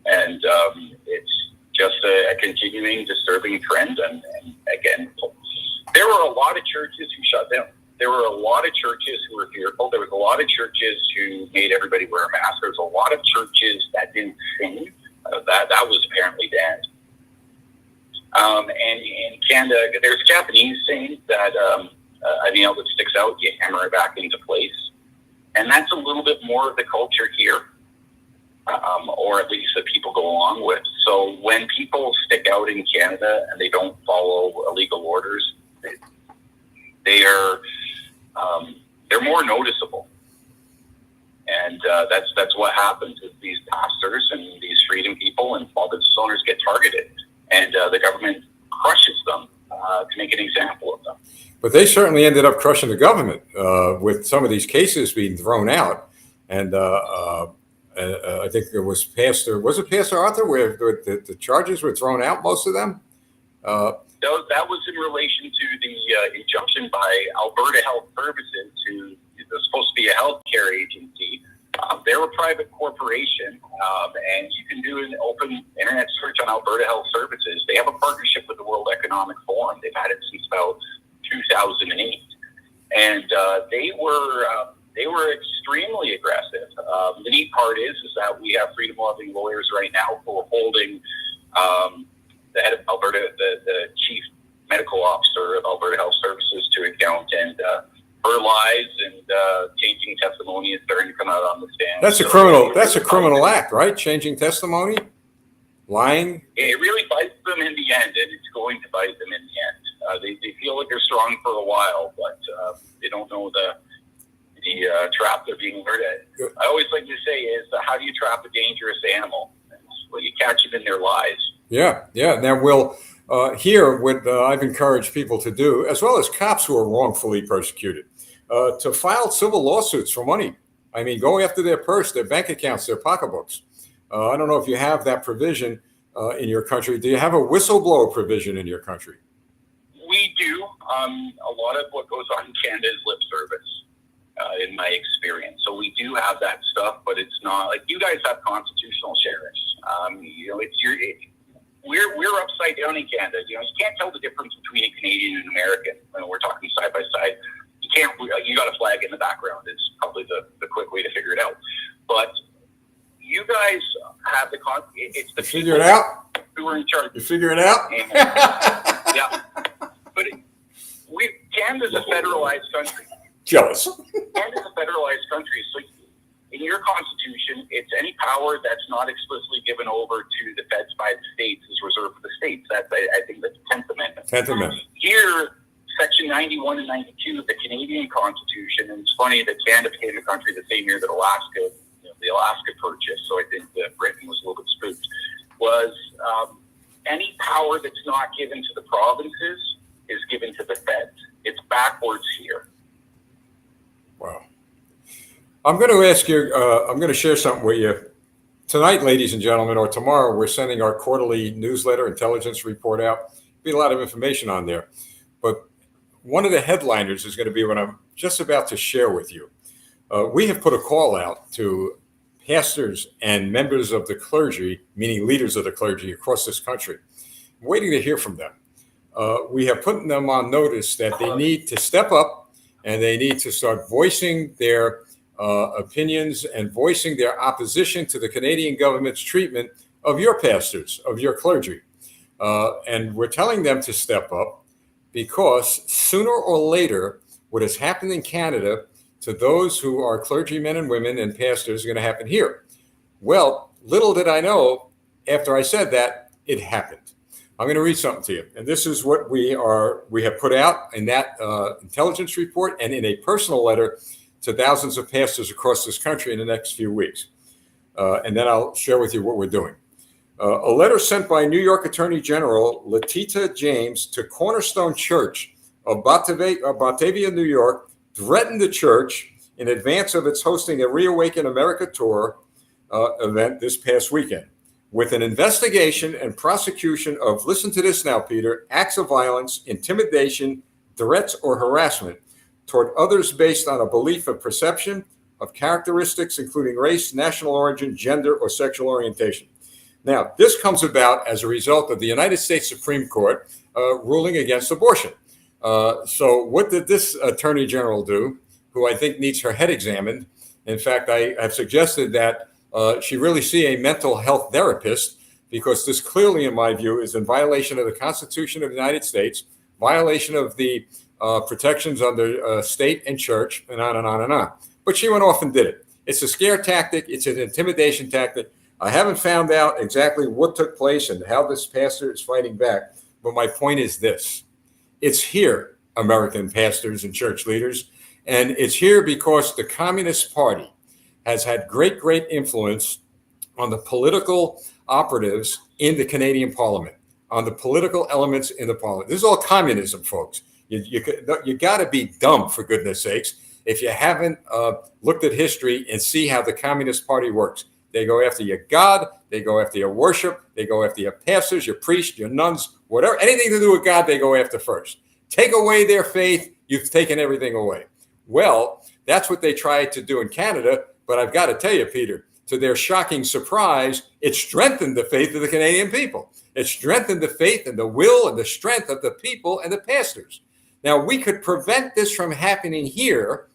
And it's just a continuing disturbing trend. And again, there were a lot of churches who shut down. There were a lot of churches who were fearful. There was a lot of churches who made everybody wear a mask. There was a lot of churches that didn't sing. That was apparently banned. And in Canada, there's a Japanese saying that a nail that sticks out, you hammer it back into place. And that's a little bit more of the culture here, or at least that people go along with. So when people stick out in Canada and they don't follow illegal orders, they're more noticeable. And that's what happens is these pastors and these freedom people and small business owners get targeted, and the government crushes them to make an example of them. But they certainly ended up crushing the government with some of these cases being thrown out. And I think it was Pastor Arthur where the charges were thrown out, most of them? That was in relation to the injunction by Alberta Health Services, who supposed to be a healthcare agency. They're a private corporation, and you can do an open internet search on Alberta Health Services. They have a partnership with the World Economic Forum. They've had it since about 2008, and they were extremely aggressive. The neat part is that we have freedom-loving lawyers right now who are holding the head of Alberta, the chief medical officer of Alberta Health Services, to account, and her lies and changing testimony is starting to come out on the stand. That's a criminal. That's a criminal act, right? Changing testimony, lying. It really bites them in the end, and it's going to bite them in the end. They feel like they're strong for a while, but they don't know the trap they're being lured at. I always like to say is, how do you trap a dangerous animal? Well, you catch it in their lies. Yeah. Now, Will, here, what I've encouraged people to do, as well as cops who are wrongfully persecuted, to file civil lawsuits for money. I mean, go after their purse, their bank accounts, their pocketbooks. I don't know if you have that provision in your country. Do you have a whistleblower provision in your country? We do. A lot of what goes on in Canada is lip service, in my experience. So we do have that stuff, but it's not like you guys have constitutional sheriffs. We're upside down in Canada. You can't tell the difference between a Canadian and an American when we're talking side by side. You got a flag in the background is probably the quick way to figure it out. But you guys have it's the figure it out who are in charge. You figure it out. And, yeah, but Canada's a federalized country. Jealous. Canada's a federalized country, so in your constitution, it's any power that's not explicitly given over to the feds by the states is reserved for the states. That's, I think, that's the 10th Amendment. 10th Amendment. Here, Section 91 and 92 of the Canadian Constitution, and it's funny that Canada became a country the same year that Alaska, the Alaska Purchase, so I think that Britain was a little bit spooked, was any power that's not given to the provinces is given to the feds. It's backwards here. Wow. I'm going to ask you, I'm going to share something with you. Tonight, ladies and gentlemen, or tomorrow, we're sending our quarterly newsletter, intelligence report out. There'll be a lot of information on there. But one of the headliners is going to be what I'm just about to share with you. We have put a call out to pastors and members of the clergy, meaning leaders of the clergy across this country. I'm waiting to hear from them. We have put them on notice that they need to step up and they need to start voicing their opinions and voicing their opposition to the Canadian government's treatment of your pastors, of your clergy. And we're telling them to step up because sooner or later, what has happened in Canada to those who are clergymen and women and pastors is going to happen here. Well, little did I know, after I said that, it happened. I'm going to read something to you. And this is what we have put out in that intelligence report and in a personal letter to thousands of pastors across this country in the next few weeks. And then I'll share with you what we're doing. A letter sent by New York Attorney General Letitia James to Cornerstone Church of Batavia, New York, threatened the church in advance of its hosting a Reawaken America tour event this past weekend, with an investigation and prosecution of, listen to this now, Peter, acts of violence, intimidation, threats, or harassment toward others based on a belief of perception of characteristics including race, national origin, gender, or sexual orientation. Now, this comes about as a result of the United States Supreme Court ruling against abortion. So what did this Attorney General do, who I think needs her head examined? In fact, I have suggested that she really see a mental health therapist, because this clearly, in my view, is in violation of the Constitution of the United States, violation of the protections under state and church, and on and on and on. But she went off and did it. It's a scare tactic. It's an intimidation tactic. I haven't found out exactly what took place and how this pastor is fighting back. But my point is this. It's here, American pastors and church leaders. And it's here because the Communist Party has had great, great influence on the political operatives in the Canadian Parliament, on the political elements in the Parliament. This is all communism, folks. You got to be dumb, for goodness sakes, if you haven't looked at history and see how the Communist Party works. They go after your God. They go after your worship. They go after your pastors, your priests, your nuns, whatever, anything to do with God, they go after first. Take away their faith, you've taken everything away. Well, That's what they tried to do in Canada. But I've got to tell you, Peter, to their shocking surprise, it strengthened the faith of the Canadian people. It strengthened the faith and the will and the strength of the people and the pastors. Now, we could prevent this from happening here,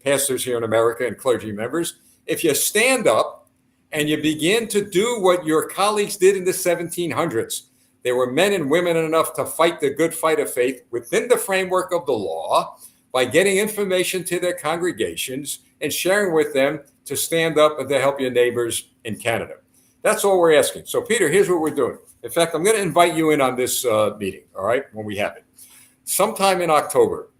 pastors here in America and clergy members, if you stand up and you begin to do what your colleagues did in the 1700s. They were men and women enough to fight the good fight of faith within the framework of the law by getting information to their congregations and sharing with them to stand up and to help your neighbors in Canada. That's all we're asking. So, Peter, here's what we're doing. In fact, I'm going to invite you in on this meeting, all right, when we have it. Sometime in October,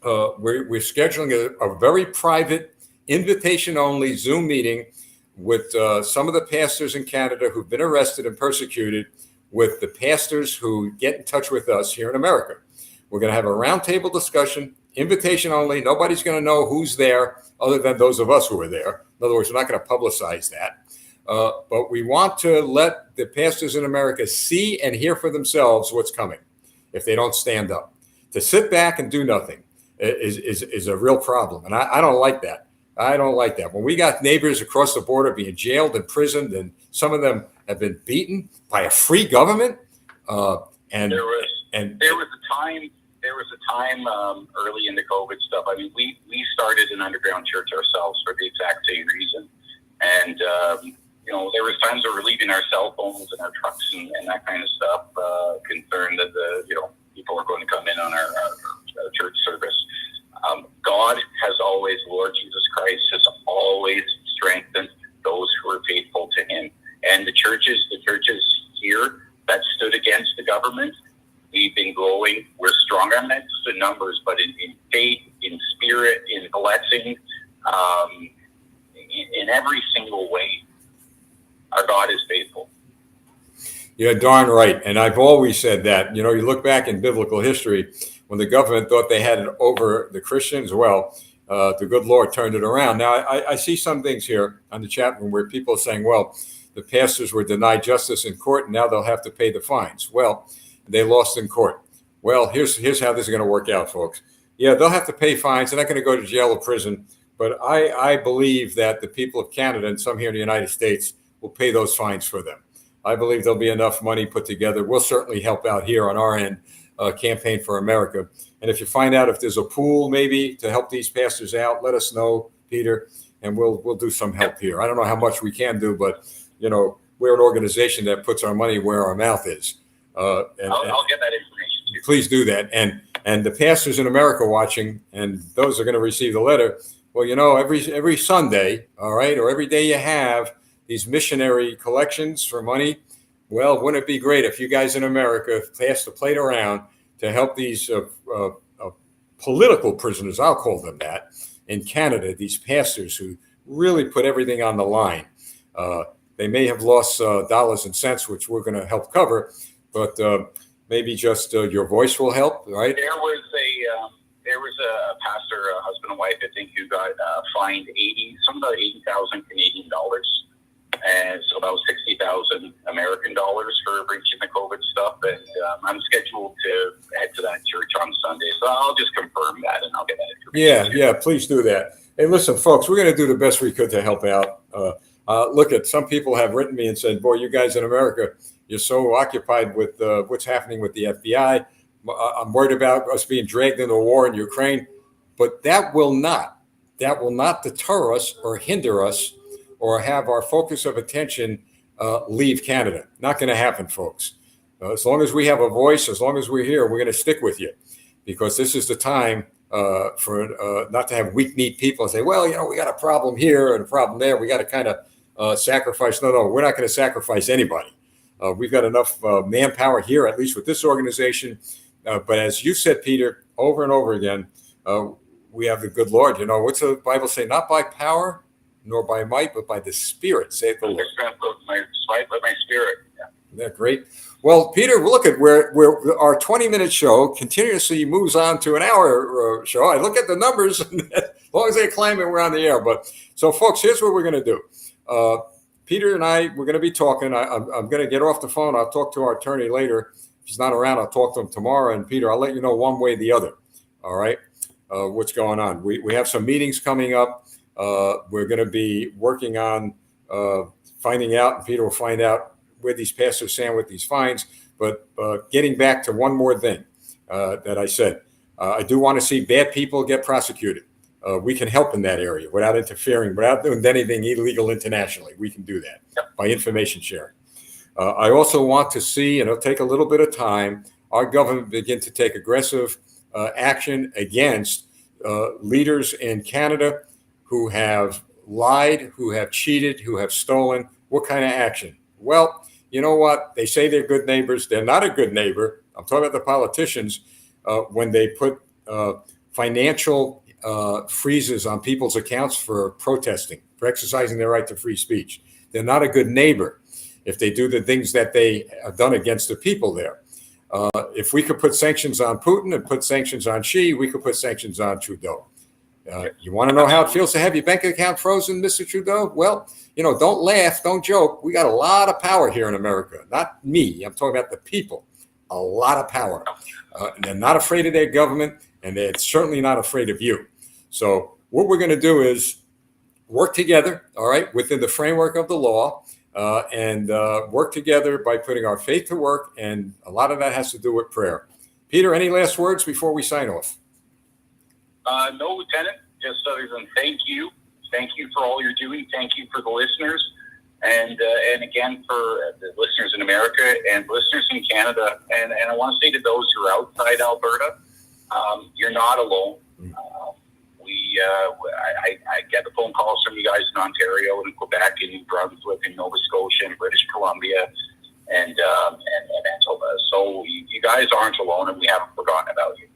we're scheduling a very private, invitation-only Zoom meeting with some of the pastors in Canada who've been arrested and persecuted, with the pastors who get in touch with us here in America. We're going to have a roundtable discussion, invitation only. Nobody's going to know who's there other than those of us who are there. In other words, we're not going to publicize that. But we want to let the pastors in America see and hear for themselves what's coming if they don't stand up. To sit back and do nothing is a real problem. And I don't like that. I don't like that. When we got neighbors across the border being jailed, imprisoned, and some of them have been beaten by a free government, and there was a time early in the COVID stuff. I mean, we started an underground church ourselves for the exact same reason, and there was times where we're leaving our cell phones and our trucks and that kind of stuff, concerned that people are going to come in on our church service. God has always, Lord Jesus Christ has always strengthened those who are faithful to Him. And the churches here that stood against the government, we've been growing. We're strong. I'm not just in numbers, but in faith, in spirit, in blessing, in every single way. Our God is faithful. You're darn right. And I've always said that. You look back in biblical history, when the government thought they had it over the Christians, well, the good Lord turned it around. Now, I see some things here on the chat room where people are saying, well, the pastors were denied justice in court, and now they'll have to pay the fines. Well, they lost in court. Well, here's how this is going to work out, folks. Yeah, they'll have to pay fines. They're not going to go to jail or prison. But I believe that the people of Canada and some here in the United States will pay those fines for them. I believe there'll be enough money put together. We'll certainly help out here on our end, Campaign for America. And if you find out if there's a pool maybe to help these pastors out, let us know, Peter, and we'll do some help here. I don't know how much we can do, but we're an organization that puts our money where our mouth is. I'll get that information to you. Please do that. And the pastors in America watching, and those are going to receive the letter. Well, every Sunday, all right, or every day you have these missionary collections for money. Well, wouldn't it be great if you guys in America passed the plate around to help these political prisoners, I'll call them that, in Canada, these pastors who really put everything on the line. They may have lost dollars and cents, which we're going to help cover, but maybe just your voice will help, right? There was a pastor, a husband and wife, I think, who got fined about 80,000 Canadian dollars. And so that was 60,000 American dollars for breaching the COVID stuff. And I'm scheduled to head to that church on Sunday. So I'll just confirm that and I'll get that information. Yeah, please do that. Hey, listen, folks, we're going to do the best we could to help out. Look, at some people have written me and said, boy, you guys in America, you're so occupied with what's happening with the FBI. I'm worried about us being dragged into a war in Ukraine. But that will not deter us or hinder us or have our focus of attention leave Canada. Not going to happen, folks. As long as we have a voice, as long as we're here, we're going to stick with you, because this is the time for not to have weak-kneed people and say, well, we got a problem here and a problem there. We got to kind of sacrifice. No, we're not going to sacrifice anybody. We've got enough manpower here, at least with this organization. But as you said, Peter, over and over again, we have the good Lord. What's the Bible say? Not by power, nor by might, but by the Spirit, saith the Lord. My spirit. Yeah, great. Well, Peter, look at where our 20-minute show continuously moves on to an hour show. I look at the numbers, and as long as they climb it, we're on the air. But so, folks, here's what we're going to do. Peter and I, we're going to be talking. I'm going to get off the phone. I'll talk to our attorney later. If he's not around, I'll talk to him tomorrow. And Peter, I'll let you know one way or the other. All right. what's going on. We have some meetings coming up. We're going to be working on finding out, and Peter will find out where these pastors stand with these fines. But getting back to one more thing that I said, I do want to see bad people get prosecuted. We can help in that area without interfering, without doing anything illegal internationally. We can do that by information sharing. I also want to see, and it'll take a little bit of time, our government begin to take aggressive action against leaders in Canada who have lied, who have cheated, who have stolen. What kind of action? Well, you know what? They say they're good neighbors. They're not a good neighbor. I'm talking about the politicians when they put financial freezes on people's accounts for protesting, for exercising their right to free speech. They're not a good neighbor if they do the things that they have done against the people there. If we could put sanctions on Putin and put sanctions on Xi, we could put sanctions on Trudeau. You want to know how it feels to have your bank account frozen, Mr. Trudeau? Well, don't laugh, don't joke. We got a lot of power here in America. Not me. I'm talking about the people. A lot of power. They're not afraid of their government, and they're certainly not afraid of you. So what we're going to do is work together, all right, within the framework of the law, and work together by putting our faith to work, and a lot of that has to do with prayer. Peter, any last words before we sign off? No, Lieutenant, just other than thank you. Thank you for all you're doing. Thank you for the listeners. And again, for the listeners in America and listeners in Canada. And I want to say to those who are outside Alberta, you're not alone. I get the phone calls from you guys in Ontario and Quebec and New Brunswick and Nova Scotia and British Columbia and Manitoba. So you guys aren't alone, and we haven't forgotten about you.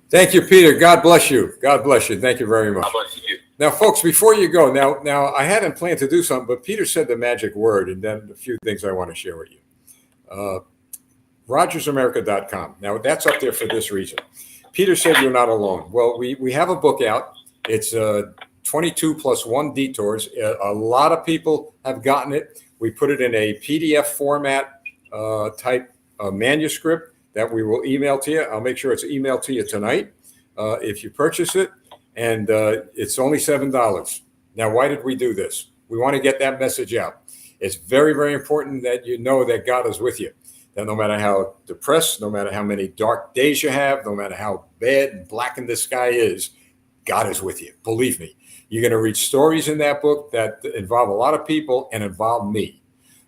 Thank you, Peter. God bless you. God bless you. Thank you very much. God bless you too. Now, folks, before you go, now I hadn't planned to do something, but Peter said the magic word, and then a few things I want to share with you. RogersAmerica.com. Now, that's up there for this reason. Peter said you're not alone. Well, we have a book out. It's 22 plus 1 detours. A lot of people have gotten it. We put it in a PDF format type manuscript that we will email to you. I'll make sure it's emailed to you tonight if you purchase it. And it's only $7. Now, why did we do this? We want to get that message out. It's very, very important that you know that God is with you. That no matter how depressed, no matter how many dark days you have, no matter how bad and blackened the sky is, God is with you. Believe me. You're going to read stories in that book that involve a lot of people and involve me.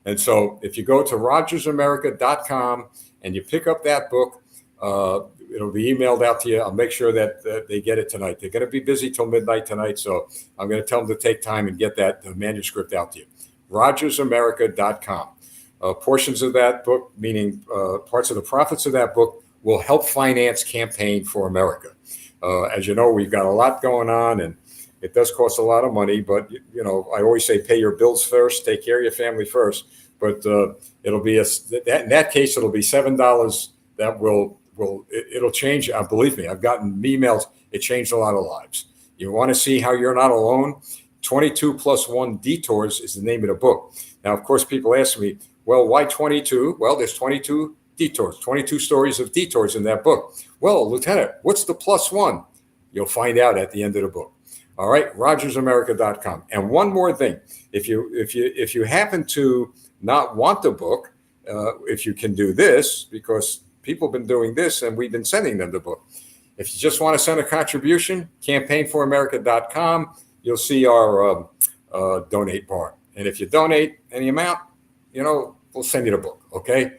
And so if you go to RogersAmerica.com and you pick up that book, it'll be emailed out to you. I'll make sure that they get it tonight. They're going to be busy till midnight tonight, so I'm going to tell them to take time and get that manuscript out to you. RogersAmerica.com. Portions of that book, meaning parts of the profits of that book, will help finance Campaign for America. As you know, we've got a lot going on, and it does cost a lot of money. But I always say, pay your bills first, take care of your family first. But it'll be in that case, it'll be $7. That it'll change. Believe me, I've gotten emails. It changed a lot of lives. You want to see how you're not alone? 22 plus 1 detours is the name of the book. Now, of course, people ask me, well, why 22? Well, there's 22 detours, 22 stories of detours in that book. Well, Lieutenant, what's the plus 1? You'll find out at the end of the book. All right, RogersAmerica.com. And one more thing, if you happen to not want the book, if you can do this, because people have been doing this and we've been sending them the book. If you just want to send a contribution, campaignforamerica.com, you'll see our donate bar. And if you donate any amount, we'll send you the book, okay?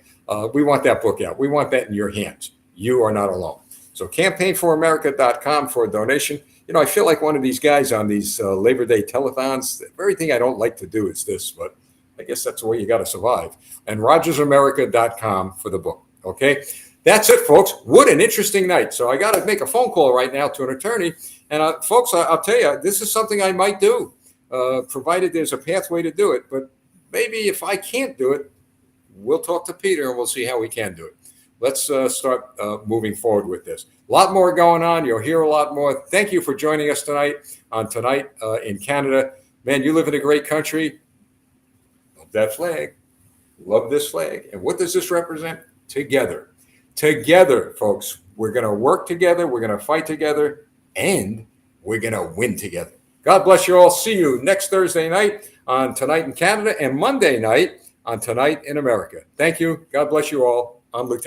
We want that book out. We want that in your hands. You are not alone. So campaignforamerica.com for a donation. I feel like one of these guys on these Labor Day telethons. The very thing I don't like to do is this, but I guess that's the way you got to survive. And RogersAmerica.com for the book, okay? That's it, folks. What an interesting night. So I got to make a phone call right now to an attorney. And folks, I'll tell you, this is something I might do, provided there's a pathway to do it. But maybe if I can't do it, we'll talk to Peter and we'll see how we can do it. Let's start moving forward with this. A lot more going on. You'll hear a lot more. Thank you for joining us tonight in Canada. Man, you live in a great country. Love that flag. Love this flag. And what does this represent? Together. Together, folks. We're going to work together. We're going to fight together. and we're going to win together. God bless you all. See you next Thursday night on Tonight in Canada and Monday night on Tonight in America. Thank you. God bless you all. I'm Lieutenant